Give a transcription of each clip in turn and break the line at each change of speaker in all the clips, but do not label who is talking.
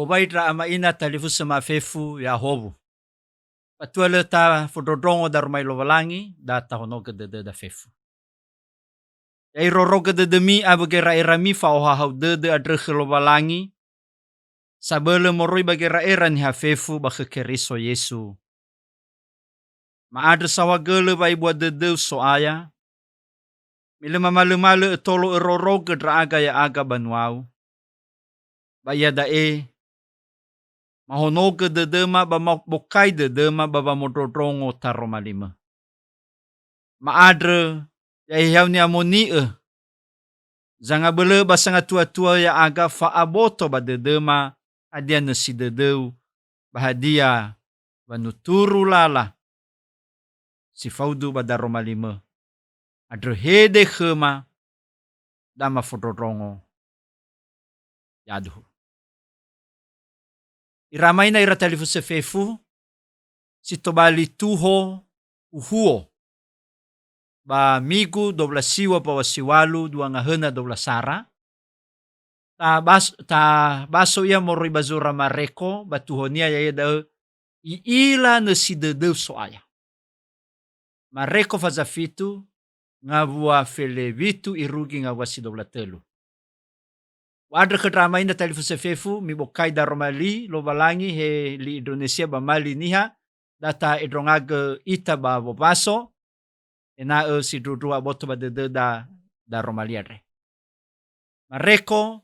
Obaidra ama ina talifu sama fefu ya hobu. Patuale ta fododongo dar mai lovalangi da tahonoga de da fefu. Ya iroroga de mi abagera erami fa oha hau de adrege lovalangi. Sabele moroi bagera era ni ha fefu ba keriso Yesu. Ma adre sawagele ba ibu de so aya. Mile mamale tolo eroroga dra aga ya aga banuau. Ba ya da mahonoga dedema ba bokai dedema ba mododrongo taromalima. Maadre ya ihau ni amoni zanga bele ba sanga tua ya aga fa aboto ba dedema adia nasi dedeu bahadia banuturu lala si faudu ba daromalima. Adre hede khema dama fododrongo yaduhu. Iramai na iratalifu sefefu si tobali tuho uhuo ba migu 12 siwa pa wasiwalu dua ngahena 12 sara ta baso ia moroi bazura mareko batuhonia ya da iila na si dedeu so aya mareko fazafitu ngabua felevitu irugi ngabua si 12. Wadra kedramai na talifu sefefu mi bokai daromali lo balangi he li Indonesia ba mali niha data edrongaga ita ba bobaso ena si dudua boto ba de da romali adre. Mareko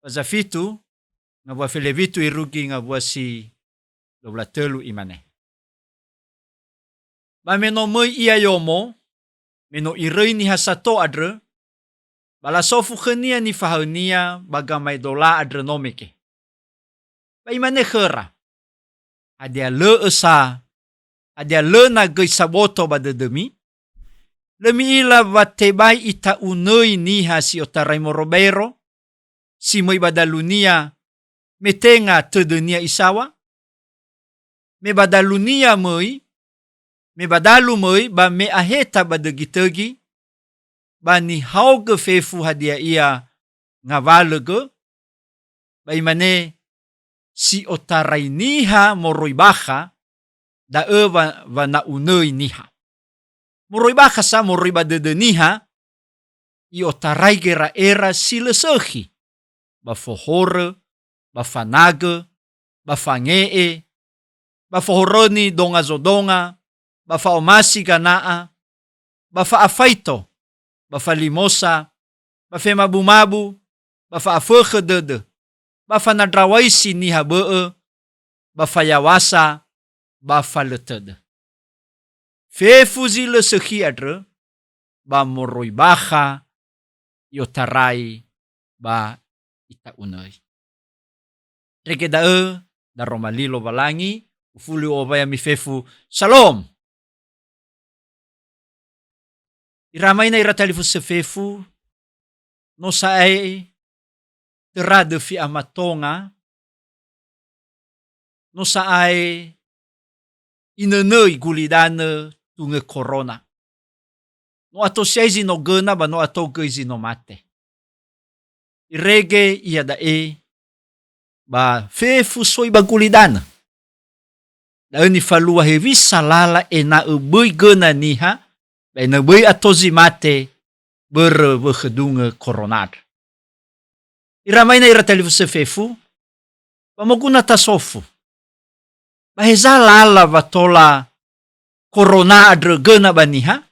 bazafitu ngabua felevitu irugi ngabua si 12 imane. Ba meno moi ia yomo meno irei ni hasato adre bala sofu khenia ni fahaunia bagamai dola adrenomike. Ba imane khera. Adia le esa. Adia le na gei saboto ba dedemi. Lemi ila batebai ita unoi niha si otarai morobero. Si moi badalunia metenga tedenia isawa. Me badalunia moi. Me badalu moi ba me aheta badegitegi. Bani hauge fefu hadia ia ngavalege ba imane si otarai niha moroi baha da va na unoi niha moroi baha sa moroi badede niha i otarai gera era silesehi ba fohore ba fanage ba fangee ba fohoroni donga zodonga ba faomasi ganaa ba faafaito bafa limosa, bafa mabu-mabu, bafa afege dede, bafa nadrawaisi ni habee, bafa yawasa, bafa letede. Fefu zile sehi adre, ba moroi baha, yotarai, ba ita unai. Reke da romalilo balangi, ufuli obaya mi fefu, Shalom! Iramai na iratalifu sefefu no sae terade fi amatonga no sae inenei gulidane tunge corona. No ato siaizi no gena ba no ato geizi no mate. Irege ia da ba fefu soi ba gulidane. Da ni falua hevi salala ena ubui gena niha ba ena bui atozi mate berwegedunge coronad. Iramai na iratalifu sefefu pamoguna tasofu. Baheza lala vatola corona adre gena baniha.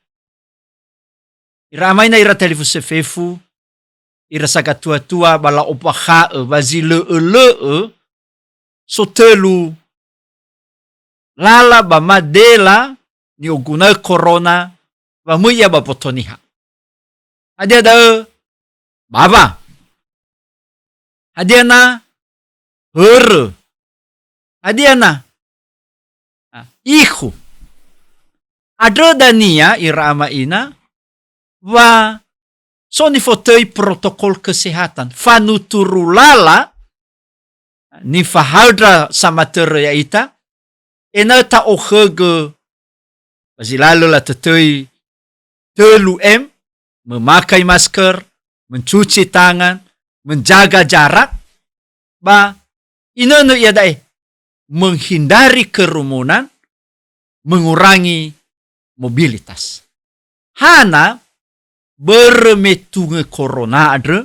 Iramai na iratalifu sefefu irasaka tua-tua bala opaha bazile sotelu lala ba madela ni oguna corona ba muya ba potoniha. Adia da baba. Adia na adia na ihu. Adre dania irama ina wa soni fotoi protokol kesehatan. Fanuturulala ni fahaldra sama tere ya ita. Ena ta ohege bazilalo la tetoi telu memakai masker, mencuci tangan, menjaga jarak, ba Inono ia dae menghindari kerumunan, mengurangi mobilitas. Hana bermetunge corona adre,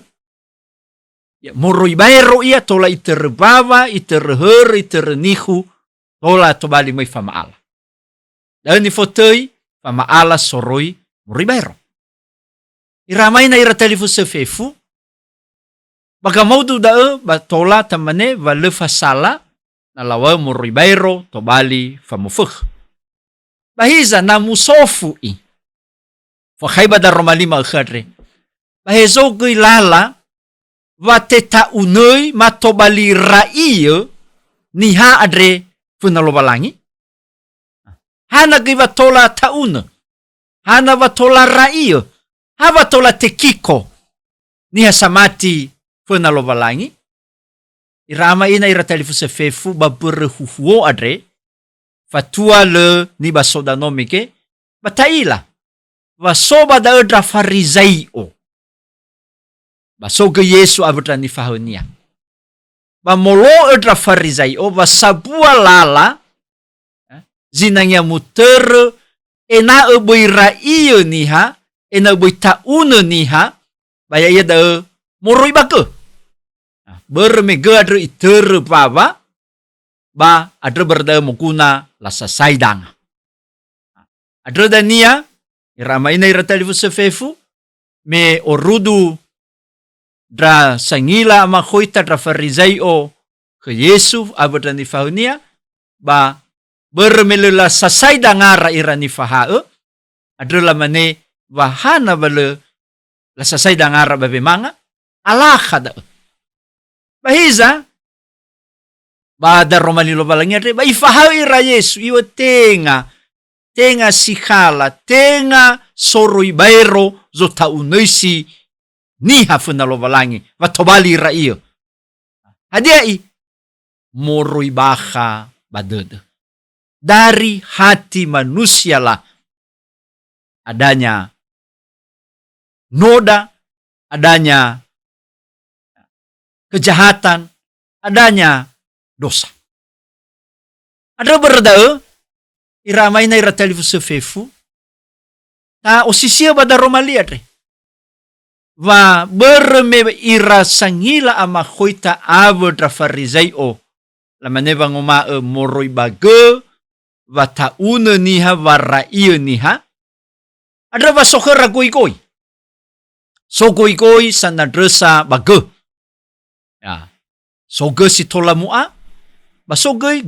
ya moroi bairo ia tola iterbava, iterher, iternihu, tola tobali mai famaala. Dan ni fotoi famaala soroi moroi bairo. Iramai na ira telefon sefefu, baga maudu dae batola tamane vale fasala na lawa moroi bairo tobali famufuk. Bahiza na musofu i. Fakaiba da romalima khadre. Bahezo gui lala va teta unoi matobali raiyo niha adre funalobalangi. Hana gui vatola tauna. Hana vatola raiyo. Ha vatola tekiko niha samati funalobalangi. Irama ina ira telefuse fefu babure hufuo adre. Fatua le ni basoda nomike bataila vasoba da edra farisaio basoga Yesu abra ni fahonia ba molo edra farisaio vasabua lala zinangya muter ena eboira iyo niha ena eboita una niha baya ia da moroi bake bermega adra iter baba ba adra berda mukuna lasa saidang. Adra dania irama ina ira telefon sefefu me orudu dra sangila ama khoita dra farisaio ke Yesu abra ni fahunia ba bermelela sa saidangara ira ni fahae adra lamane wahana bale la sa saidangara babe manga alakhada bahiza bada romalilo balangnya re ba ifahau ira Yesu iwa tenga sikhala tenga soroi bairo zo taunoisi niha funalo balangi vatobali ira iyo hadiai moroi baha badede dari hati manusia lah adanya noda, adanya kejahatan, adanya dosa. Ada berda iramai na ira telefon sefefu ta osisia bada romalia re va berme ira sangila ama khoita avo dra farisaio la maneva ngoma moroi bage va tauna niha varra iyo niha ada va sokera goi so goi sana dresa bage ya so ge si tola mua ba so ge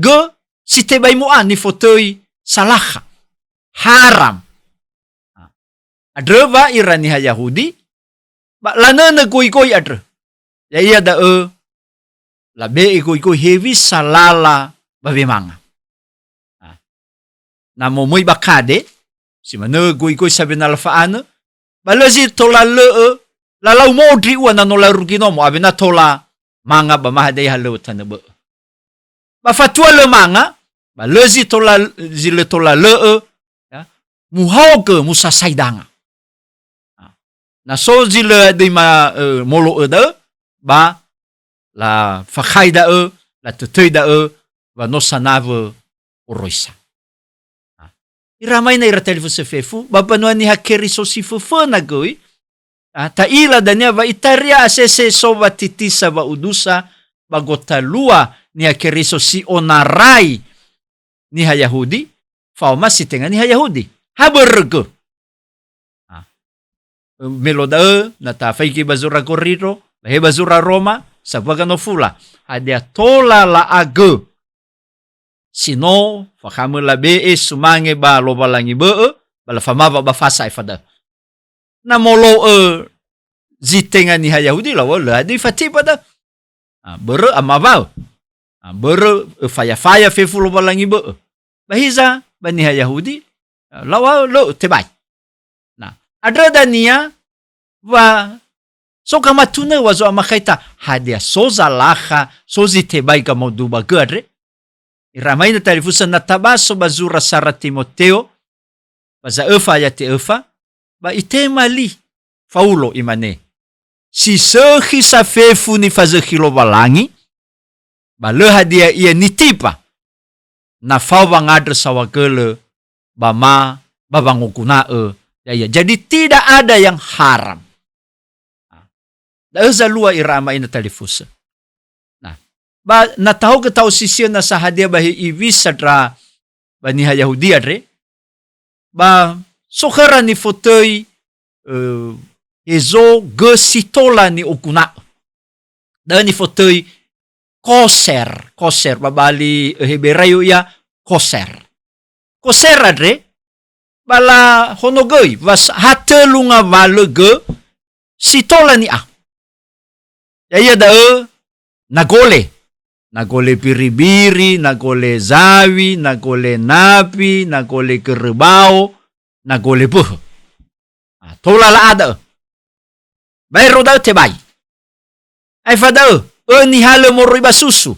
si tebai mua ni fotoi salaha haram adre va ira niha Yahudi ba lana goi adre ya ia da la be goi heavy salala ba manga na momoi bakade si mana goi sabe na lafaana balazi tola le la lau modri wana no la rugino mo abena tola manga ba mahade halu tanebe ba fatua le manga balazi tola zile tola le ya muhoge musa saidanga na so zile de ma molo eda ba la fakhaida la tutuida va no sanave oroisa iramai na ira telefon sefefu bapanua ni hakeri so sifufu na goi ta ila dania va itaria asese so va titisa va udusa bagota lua ni hakeri so si onarai ni ha Yahudi fa masih tenga ni ha Yahudi haberge meloda na ta faiki bazura corriro he bazura Roma sabaga no fula adia tola la age sino fakamu la be sumange ba loba langi be bala famava ba fasa ifada na molo zitenga ni ha Yahudi la wala di fati pada bere amava bere faya fefu loba langi be bahiza bani ha Yahudi lawa lo tebai na adra dania va so kama tuna wazo amakaita hadia soza laha sozi tebai kama duba gadre iramai na talifusan na tabaso bazura sara Timoteo baza ayat ba itemali faulo imane si sehi sa fefu ni fazehi lo balangi Ba le hadia ia nitipa na fawang adre sawagele bama babangukuna ya. Jadi tidak ada yang haram. Da zalua irama ina talifusa. Nah, ba natahu ketau sisir na sa hadia bahi ivis sadra baniha Yahudi adre. Ba sokara ni fotoi ezo ge sitola ni ukuna. Da ni fotoi koser babali Hebrayo ya koser adre bala honogoi was hatelunga valege sitola ni ya da nagole biribiri, nagole zawi, nagole napi, nagole kerbau, nagole buh. Tola la ada. Bayro da te bay. Ai fada ni hale moroiba susu.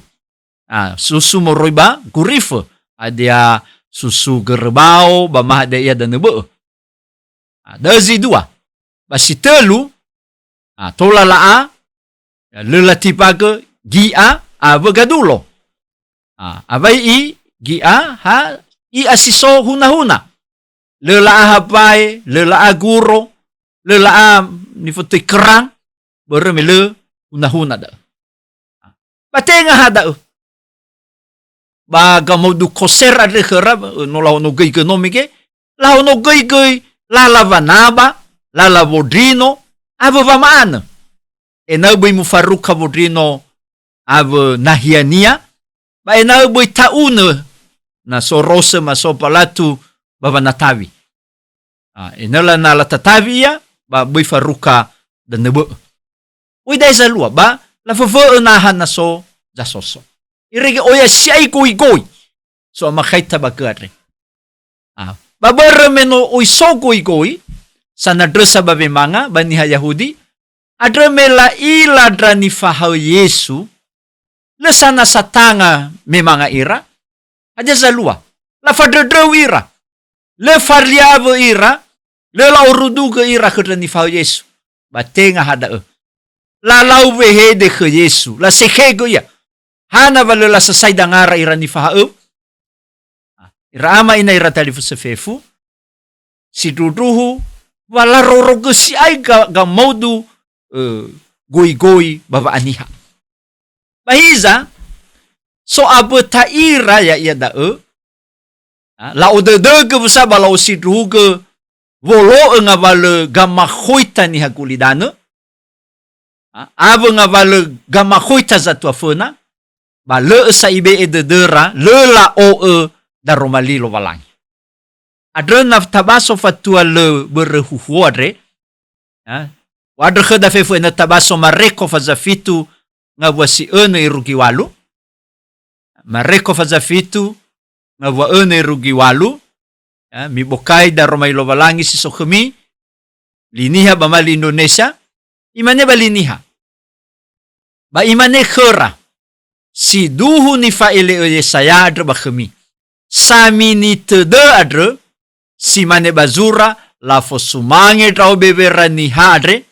Susu moroiba gurife. Ada susu kerbau, bamah ada ia dan nebe. Dazi dua. Basi telu. Tola la lelati paga gia begadulo. Abai gia i asiso huna. Lela hapai, lela guro, lela ni fotoy kerang, beremele huna da. Patenga hada. Baga mau du koser adre kherab no la no gei economique, la no gei la vanaba, la vodrino, ava vamana. Enabui mufaruka vodrino ava nahiania, ba enabui tauna na sorose masopalatu baba natawi. Enala na la tatawi ya ba bui faruka dan nebo. Ui dai zalua ba la fofo nahan na so jasoso. Irege oya siai goi. So makaita ba kadre. Ba bermeno oi so goi sana dresa ba memanga bani Yahudi. Adra mela ila drani fahau Yesu. Le sana satanga memanga ira. Aja zalua. La fadredrew ira. Le farliavo ira. Le la uruduga ira kedrani fahau Yesu. Batenga hada la lau vehede ke Yesu. La sekego ya. Hana vale la sasai dangara ira ni fahau. Ira ama ina ira talifu sefefu. Si duduhu. Wala rorogo si ay ga maudu. Goi baba aniha. Bahiza. So abu taira ya iya da la odedege busa bala usidruge volo nga vale gamma khoita ni hakulidane. Abu nga vale gamma khoita zatua fena. Ba le sa ibe ededera le la da romali lo valang. Adre na tabaso fatua le berehuhu adre. Wadre kheda fefu na tabaso mareko fazafitu nga wasi irugi walu. Mareko fazafitu nga wa irugi walu. Mibokai da romai lo valangi si sokhemi. Liniha bamali Indonesia. Imane ba liniha. Ba imane khera. Si duhu ni faile Yesaya adre ba khemi. Sami ni tede adre. Si mane bazura. La fosumange trao bebera ni hadre.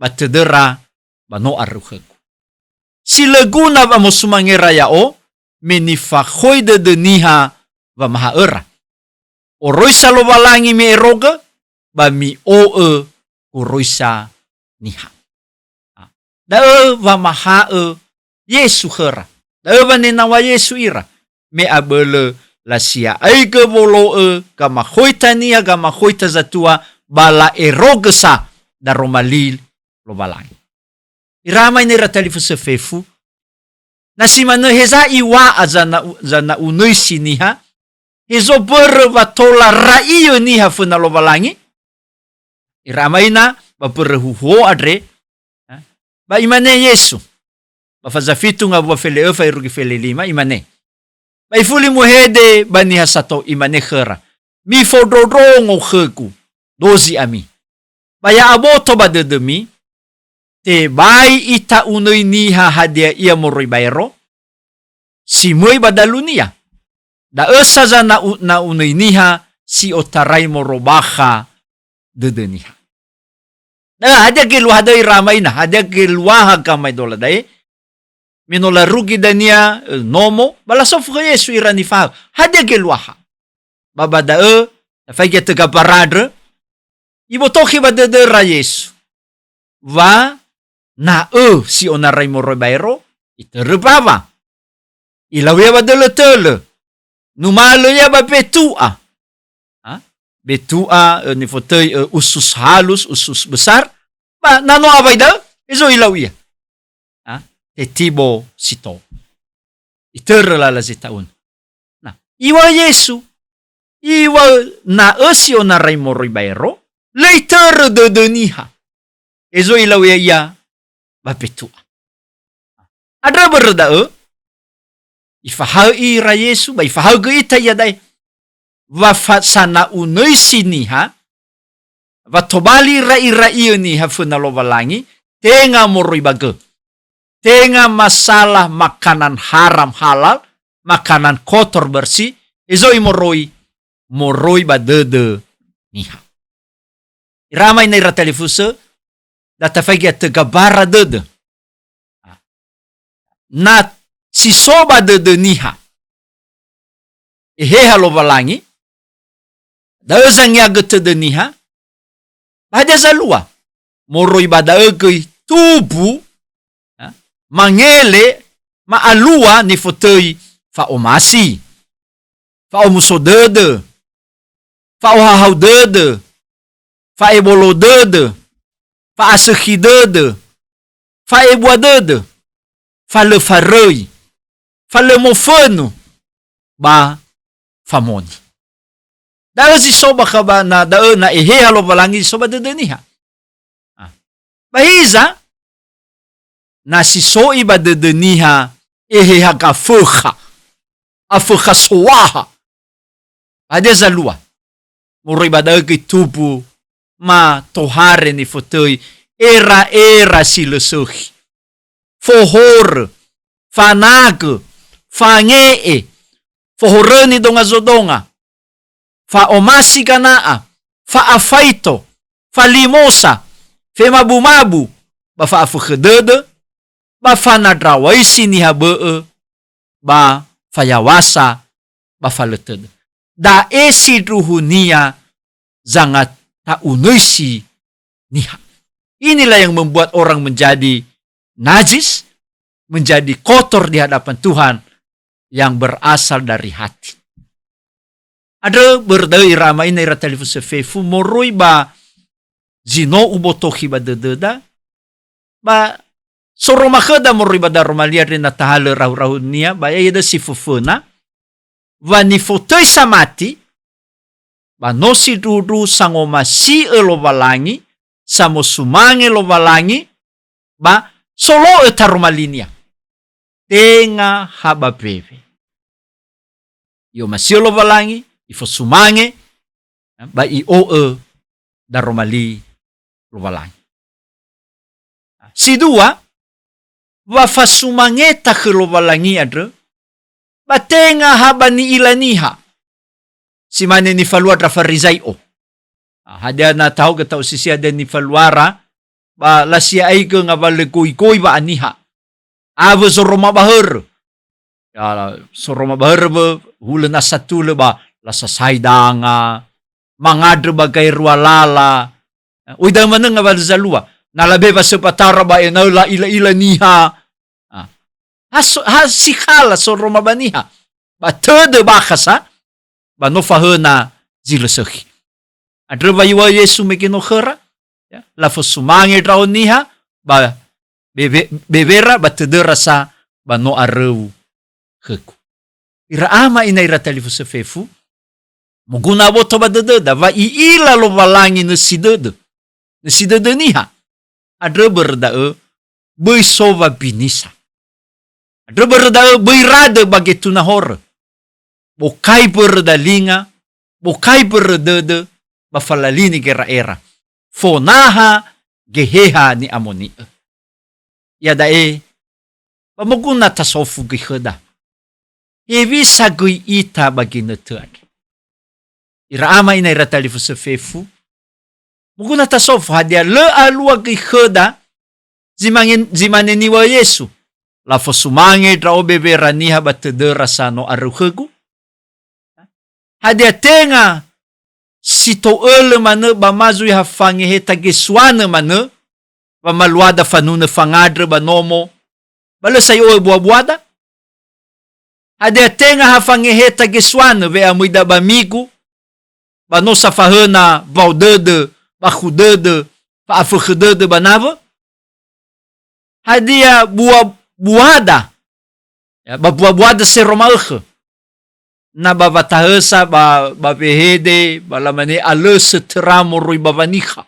Batedera bano arruhegu. Si leguna ba mosumange raya menifakhoy de niha va mahaera. Oroisa lo balangi me eroga ba mi oroisa niha. Da va maha Yesu khera. Da va nenawa Yesu ira. Me abele la sia aige bolo kama khoita nia kama khoita zatua bala erogesa da romalil lo balangi. Irama ini ratali fusefefu. Nasimano heza iwa zana unuisi niha. Hezo berwatola raiyo niha funa lo balangi. Irama ina baperehuho adre. Ba imane Yesu. Bafazafitu nga wafele efa irugi fele lima imane. Ba ifuli muhede baniha sato imane khera. Mi fodrodrongo kheku. Dozi ami. Baya aboto badedemi. Te bai ita unoi niha hadia ia moroi bayro. Si moi badalunia. Da esaza na unoi niha si otarai morobaha dedeniha. Da hadia ke luhada irama ina. Hadia ke luaha kamay dola dae. minola rugi dania nomo balasofu ke Yesu irani fahau hadia geluaha babada fai tega baradre ibotoki badedera Yesu va na si onarai moroi bairo iterebava ilawe badele numalo ya betua betua ni fotei usus halus usus besar ba nano abaida izo ilawia tetibo sito iterla la zitaun na iwa Yesu iwa na si onarai moroi bairo leiter de deniha izo ilawia ya ba betua adra berda ifahau ira Yesu ba ifahau geita ya dai va sana unoi siniha va tobali ira niha funa lovalangi tenga moroi bage tenga masalah makanan haram halal makanan kotor bersih izoi moroi badede niha iramai na ira telefuse data fagi tegabara dede na si soba dede niha eheha lovalangi daezang yaga tede niha bada zalua moroi bada egei tubu mangele maalua ni fotei fa omasi fa omuso dede fa ohahau dede fa ebolo dede fa asehi dede fa ebua dede fa le farei fa le mofano ba famoni da si soba ka ba na na ehe halo balangi soba dedeniha bahiza na si so iba dedeniha ehe haka fuha afuha soaha adeza lua muroi badagi tubu ma tohare ni fotoi era si lesuhi fohor fanag fangee fohoreni donga zodonga fa omasi kanaa fa afaito fa limosa fe mabu ba fa afkhedede ba fa nadrawaisi ni habe ba fa yawasa ba fa letede da esi ruhunia zangat ta unuisi niha. Inilah yang membuat orang menjadi najis, menjadi kotor di hadapan Tuhan yang berasal dari hati. Ada berdai ramai na ira telefon fefu moroi ba zino ubotohi ba dededa ba soroma khada moroi ba daromalia rena tahala rahu nia ba yeda sifufuna va ni fotoi samati ba nosi dudu sangoma si elovalangi samo sumange lovalangi ba solo etaromalinia tenga haba bebe yo masio lovalangi ifo sumange ba i o daromali lovalangi si dua va fa sumangeta ke lovalangi adre ba tenga haba ni ilaniha si mane ni faluara farizai o hadia na tau ke tau sisi ada ni faluara ba lasia ai ke ngabale koi ba aniha ave soroma bahar ya soroma bahar ba hulena satu le ba lasa saidanga mangadre bagai rualala uida mana ngabal zalua nalabe ba sepatara ba ena la ila niha hasikala soroma baniha ba tede bakasa ba no fahena zilesehi adre ba iwa Yesu mekino khera ya la fosumange trao niha ba bebera ba tede rasa ba no areu heku ira ama ina ira telefon fefu muguna boto ba dededa va iila lo valangi nesidede niha adre berda bui sova binisa adre berda bui rade bagetu nahor bokai berda linga bokai berdede bafalalini gera era fonaha geheha ni amoni ya dae pamuguna tasofu giheda evi sagui ita bagina tuad ira ama ina ira telefon fefu muguna tasofu hadia le alua giheda zimane niwa Yesu la fo sumange dra obe veraniha ba tedera sano aruhegu. Hadia tenga sito ele mana ba mazui hafange heta geswana mana ba maluada fanuna fangadre ba nomo ba lesai o buada. Hadia tenga hafange heta geswana ve amuida ba migu ba no safahana vaudede ba khudede ba afkhudede ba nava. Hadia buada ya ba buada se romalche na ba vatahesa ba vehede ba lamane alese teramo roi bavaniha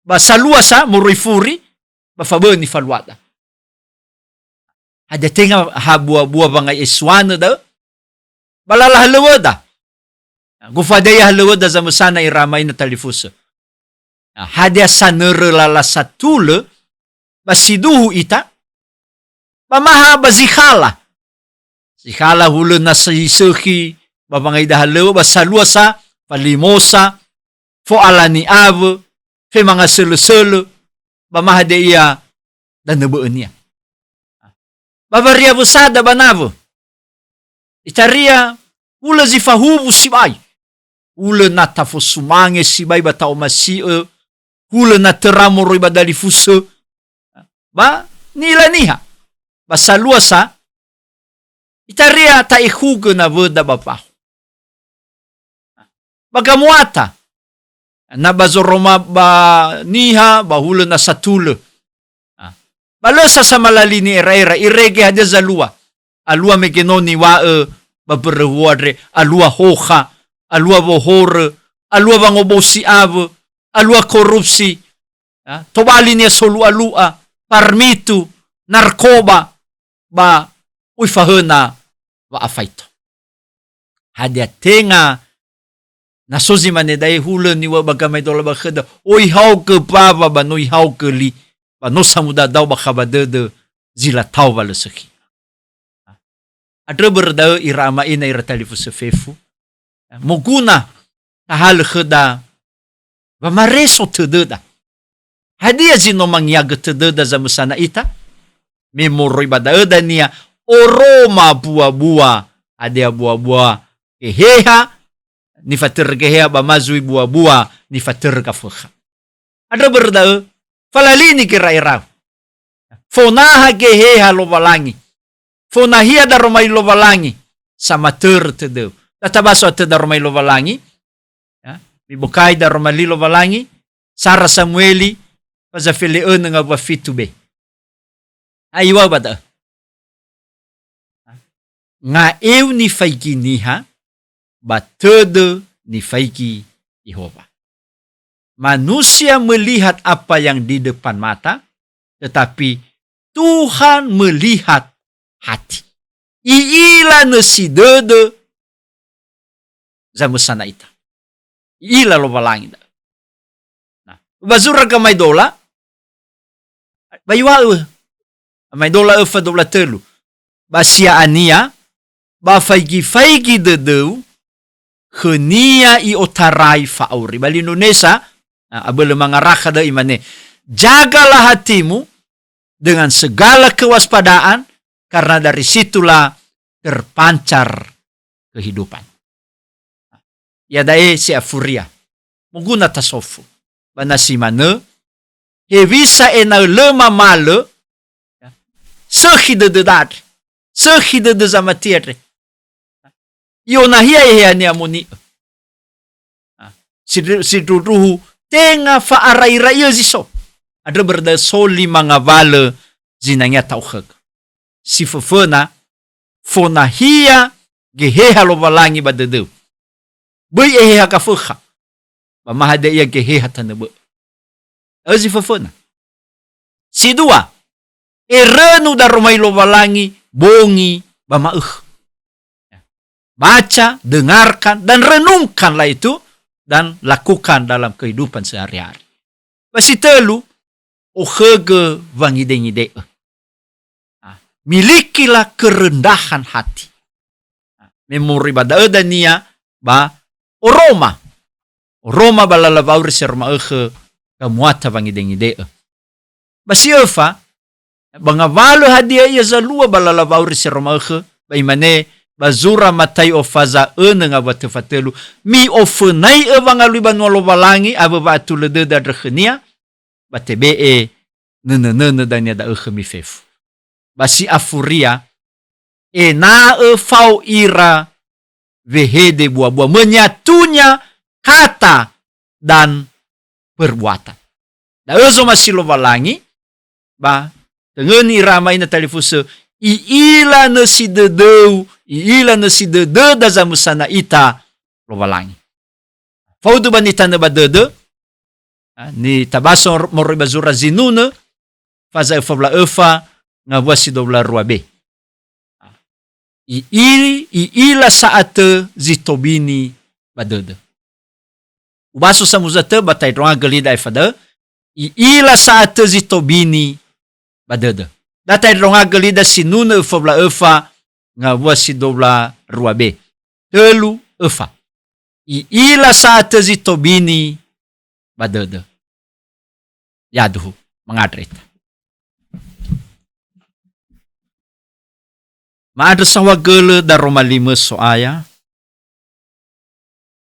ba salua sa moroi furi ba fabeni faluada. Hadia tenga ha bua bangai eswana da balala halawada gufadaya halawada za musana iramay na talifusa. Hadia sanere lala satule basiduhu ita pamaha bazikhala sikhala hulu na siseki babangay dahalo basalua sa palimosa fo alani ave fe mga selo bamaha de iya dan nebeun niya babaria busada banavo itaria ula zifahubu sibay ula na tafo sumange sibay batao masio ula na teramo roy badali fuso ba nila niha basalua sa itaria taihugo na voda bapaho bagamuata na bazoroma ba niha bahula na satule balosa sa malalini era irege hade zalua alua megenoni wa baberhuadre alua hoja alua bohore alua bangobosi ave alua korupsi tobalini solu alua parmitu narkoba ba uifahena wa afaito. Hadia tenga nasozi manedai hule ni wa bagamay dola bakhada oi hau ke baba ba noi hau ke li ba no samuda daw ba khabadede zila taw ba leseki. Adre berda irama ina iratalifu sefefu moguna tahal khada ba mareso tededa. Hadia zino mangyaga tededa za musana ita memori badaeda niya oroma bua-bua adia bua-bua keheha ni fatir keheha ba mazui bua-bua ni fatir kafukha ada berda falalini kira-ira fonaha keheha lobalangi fonahia da romai lobalangi sama ter tedeu tatabaso da romai lobalangi ya bibukai da romali lobalangi Sara Samueli pazafeleun nga ba fitube aywa bada nga eu ni faiki niha batede ni faiki Yehova. Manusia melihat apa yang di depan mata, tetapi Tuhan melihat hati. Iila nesidede zamusana ita. Iila lo balangin. Nah, bazura ka may dola, baywa may dola ufa dola telu. Basia ania, ba faigi dedeu khenia i otarai fauri bali Indonesia abel mangarakada imane jagalah hatimu dengan segala kewaspadaan karena dari situlah terpancar kehidupan ya dae si afuria muguna tasofu banasimane hevisa ena lema male sehidedad sehidede zamatiere Yona hiya ni amuni. Siduruhu tenga fa arai ziso. Ada berda soli mga vale zinanya tauhag. Si fefena fona hiya geheha lo balangi badedeu. Boy eheha ka fukha. Pamahada iya geheha tanebe. Azi fefena. Si dua erenu da romai lo balangi bongi bamauh. Baca, dengarkan, dan renungkanlah itu, dan lakukan dalam kehidupan sehari-hari. Basi telu, ohege vangide-ngide. Milikilah kerendahan hati. Memori bada niya ba oroma. Oroma balalabauri serma ehe kamuata vangide-ngide. Basi efa, Bangavalo hadia ia zalua balalavauri si Romahe, baimane bazura matai ofaza nga watefatelu mi ofenai vangalui banolo valangi aba vatulede da drechenia batebe nene dania da mi fefu. Basi afuria na fau ira vehede buah-buah, menyatunya kata dan perbuatan. Da ezo masilo valangi ba tengeni ramai na telefuse iila na si dedeu, iila na si dede da zamusana ita lo valangi. Faudu ba ni tanda ba dede ni tabaso moroi bazura zinune faza efa nga wasi dobla ruabe. Iila saat zitobini badede. Ubaso sa muzate batay ronga galida ifada. Iila saat zitobini badede. Datay ronga galida sinuna efa nga wasi dobla ruabe. Telu efa. Iila saat zitobini badede. Yaduhu mengadrita. Maadre sawagele da Roma 5 soaya.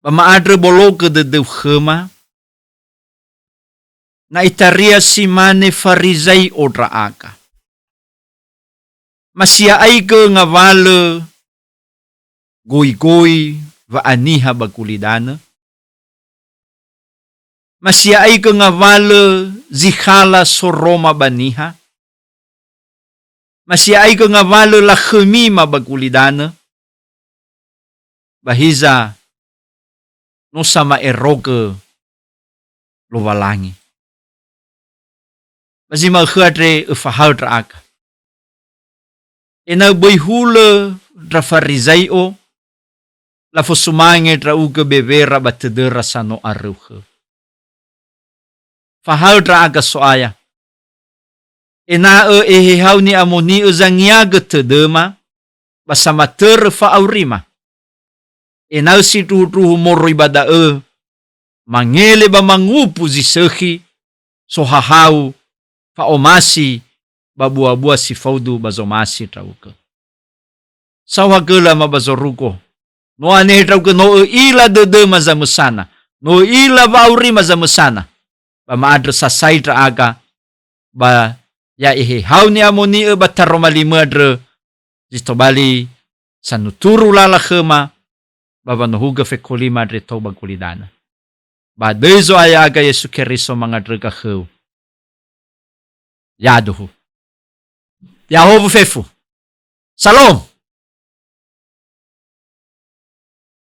Maadre bologe de deuhema. Na itaria simane farizai odra aga. Masia aige ngavale goi va aniha bakulidana. Masia aige ngavale zikhala soroma baniha. Masih aige ngavale la khemima bagulidana. Bahiza no sama eroge lo valangi. Bazima khadre ufahadra aka. Ena boihule dra farizaio la fosumange dra uge bevera batedera sano aruhe. Fahadra aga soaya. Ena ehehau ni amoni zangiaga tedema basama terfa aurima. Ena si tuhu moro ibada mangele ba mangupu zisehi sohahau fa omasi babua-bua si faudu bazomasi trauke. Sawagela mabazoruko. No ane trauke no ila dedema zamusana. No ila va aurima zamusana. Ba maadre sasai aga ba ya hau ni amoni batar Roma 5 adre zitobali sanuturu lala khema baba nohuga fekolima adre toba kulidana. Ba dezo ayaga Yesu Keriso mangadre ka kheu. Yaduhu. Yahovu fefu. Salom.